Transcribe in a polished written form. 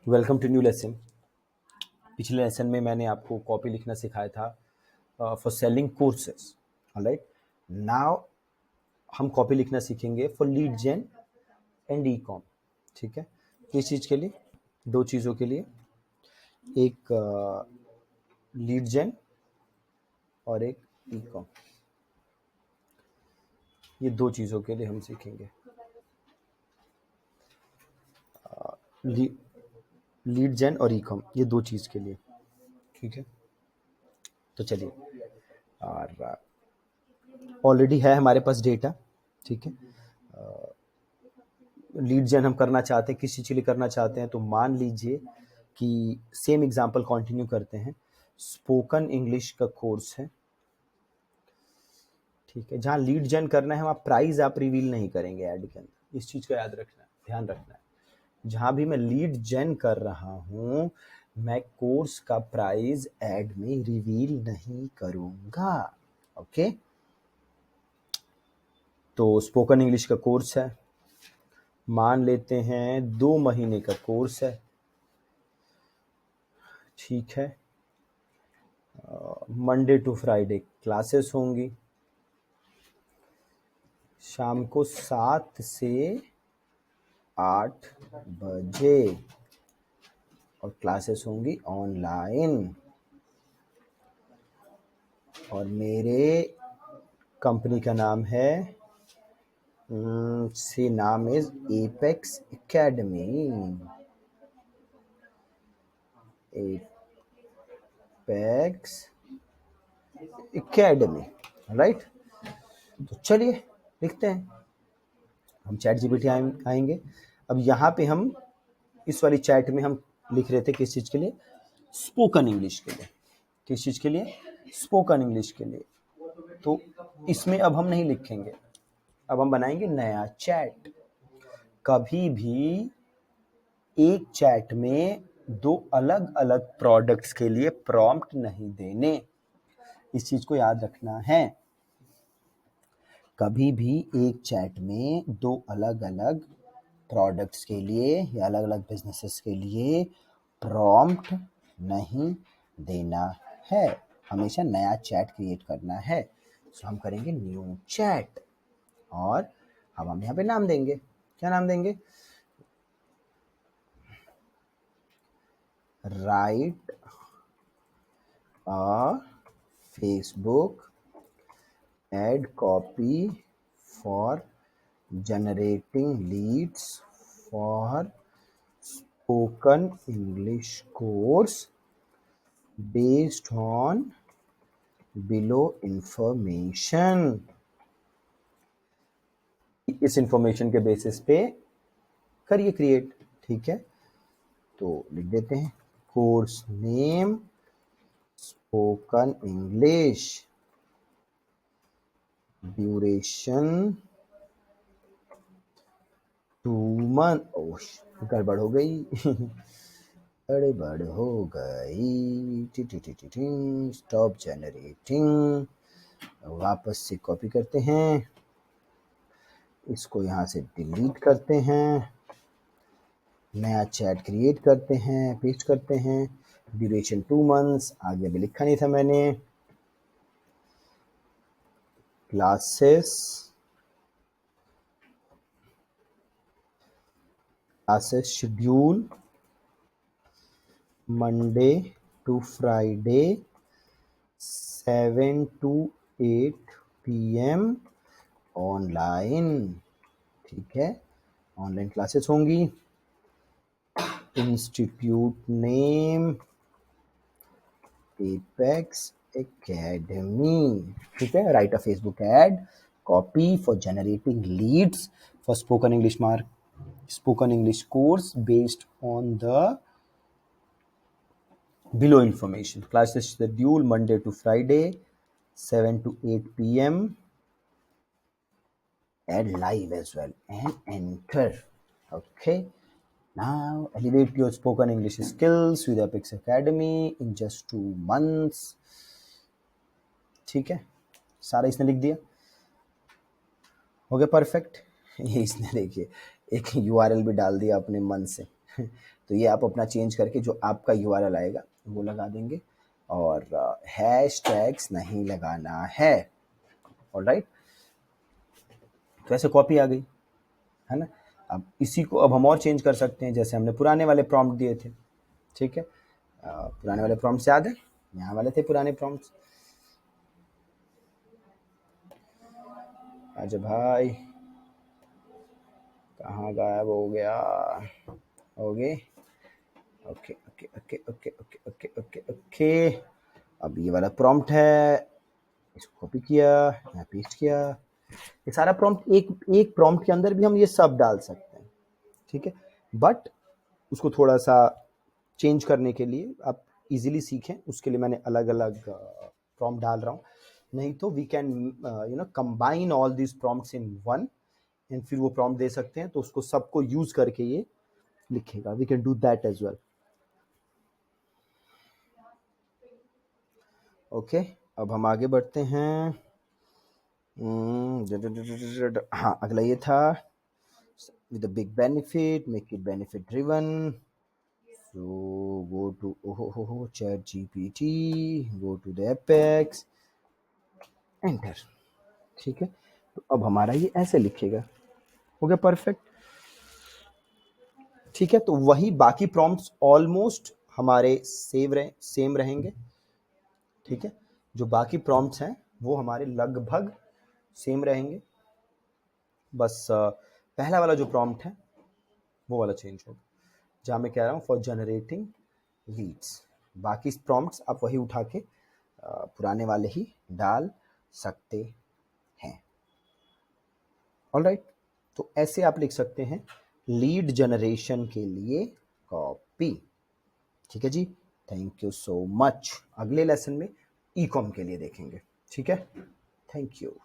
Welcome to new lesson. पिछले lesson में मैंने आपको कॉपी लिखना सिखाया था for selling courses. Alright, now हम कॉपी लिखना सीखेंगे for lead gen and e com. ठीक है, किस चीज़ के लिए? दो चीज़ों के लिए, एक लीड जेन और एक ई कॉम। ये दो चीज़ों के लिए हम सीखेंगे। लीड जेन और ई कॉम, ये दो चीज़ के लिए। ठीक है, तो चलिए। और ऑलरेडी है हमारे पास डेटा। ठीक है, लीड जेन हम करना चाहते हैं, किस चीज़ के लिए करना चाहते हैं? तो मान लीजिए कि सेम एग्जांपल कंटिन्यू करते हैं। स्पोकन इंग्लिश का कोर्स है, ठीक है, जहाँ लीड जेन करना है वहाँ प्राइस आप रिवील नहीं करेंगे ऐड के अंदर। इस चीज़ का याद रखना है, ध्यान रखना है। जहाँ भी मैं लीड जेन कर रहा हूँ, मैं कोर्स का प्राइस ऐड में रिवील नहीं करूँगा। ओके, तो स्पोकन इंग्लिश का कोर्स है, मान लेते हैं 2 महीने का कोर्स है। ठीक है, मंडे टू फ्राइडे क्लासेस होंगी, शाम को 7 से 8 बजे, और क्लासेस होंगी ऑनलाइन। और मेरे कंपनी का नाम है, से नाम is apex academy. Apex academy, right. तो चलिए लिखते हैं। हम चैट जीपीटी आएंगे। अब यहाँ पे हम इस वाली चैट में हम लिख रहे थे किस चीज़ के लिए? स्पोकन इंग्लिश के लिए। किस चीज़ के लिए? स्पोकन इंग्लिश के लिए। तो इसमें अब हम नहीं लिखेंगे, अब हम बनाएंगे नया चैट। कभी भी एक चैट में दो अलग अलग प्रोडक्ट्स के लिए प्रॉम्प्ट नहीं देने, इस चीज़ को याद रखना है। कभी भी एक चैट में दो अलग अलग प्रोडक्ट्स के लिए या अलग अलग बिजनेसेस के लिए प्रॉम्प्ट नहीं देना है। हमेशा नया चैट क्रिएट करना है। तो हम करेंगे न्यू चैट, और हम यहाँ पे नाम देंगे। क्या नाम देंगे? Right a Facebook ad copy for generating leads for spoken English course based on below information। इस इंफॉर्मेशन के बेसिस पे करिए क्रिएट। ठीक है, तो लिख देते हैं course name spoken English, duration 2 month. Oh, गड़बड़ हो गई गड़बड़ हो गई। Stop generating. वापस से कॉपी करते हैं, इसको यहाँ से डिलीट करते हैं, नया चैट क्रिएट करते हैं, पेस्ट करते हैं। ड्यूरेशन 2 मंथ्स, आगे अभी लिखा नहीं था मैंने। Classes schedule Monday to Friday 7 to 8 PM online. ठीक है, ऑनलाइन क्लासेस होंगी। Institute name apex academy. ठीक है, write a Facebook ad copy for generating leads for spoken English course based on the below information. Classes schedule Monday to Friday 7 to 8 PM. Add live as well and enter. Okay, now elevate your spoken English skills with Apex Academy in just 2 months. ठीक है, सारा इसने लिख दिया, हो गया perfect. ये इसने देखिए एक URL भी डाल दिया अपने मन से तो ये आप अपना चेंज करके जो आपका यूआरएल आएगा वो लगा देंगे, और हैश टैग्स नहीं लगाना है। ऑलराइट, तो ऐसे कॉपी आ गई है ना। अब इसी को अब हम और चेंज कर सकते हैं, जैसे हमने पुराने वाले प्रॉम्प्ट दिए थे। ठीक है, पुराने वाले प्रॉम्प्ट्स याद है, यहाँ वाले थे पुराने प्रॉम्प्ट्स। अच्छा भाई, कहाँ गायब हो गया? Okay okay okay okay okay okay okay okay okay. अब ये वाला प्रॉम्प्ट है, इसको कॉपी किया, यहाँ पेस्ट किया। ये सारा प्रॉम्प्ट एक प्रॉम्प्ट के अंदर भी हम ये सब डाल सकते हैं। ठीक है, बट उसको थोड़ा सा चेंज करने के लिए आप इजीली सीखें, उसके लिए मैंने अलग अलग प्रॉम्प्ट डाल रहा हूँ। नहीं तो we can combine all this prompts in one, and फिर वो प्रॉम्प्ट दे सकते हैं, तो उसको सबको यूज करके ये लिखेगा। We can do that as well. Okay, अब हम आगे बढ़ते हैं। हाँ, अगला ये था, with a big benefit, make it benefit driven. So go to ChatGPT, go to the Apex, enter। ठीक है, तो अब हमारा ये ऐसे लिखेगा, हो गया परफेक्ट। ठीक है, तो वही बाकी प्रॉम्प्ट्स ऑलमोस्ट हमारे सेम रहेंगे। ठीक है, जो बाकी प्रॉम्प्ट्स हैं वो हमारे लगभग सेम रहेंगे, बस पहला वाला जो प्रॉम्प्ट है वो वाला चेंज होगा, जहाँ मैं कह रहा हूँ फॉर जनरेटिंग लीड्स। बाकी प्रॉम्प्ट्स आप वही उठा के पुराने वाले ही डाल सकते हैं। ऑलराइट, तो ऐसे आप लिख सकते हैं लीड जनरेशन के लिए कॉपी। ठीक है जी, थैंक यू सो मच। अगले लेसन में ई कॉम के लिए देखेंगे। ठीक है, थैंक यू।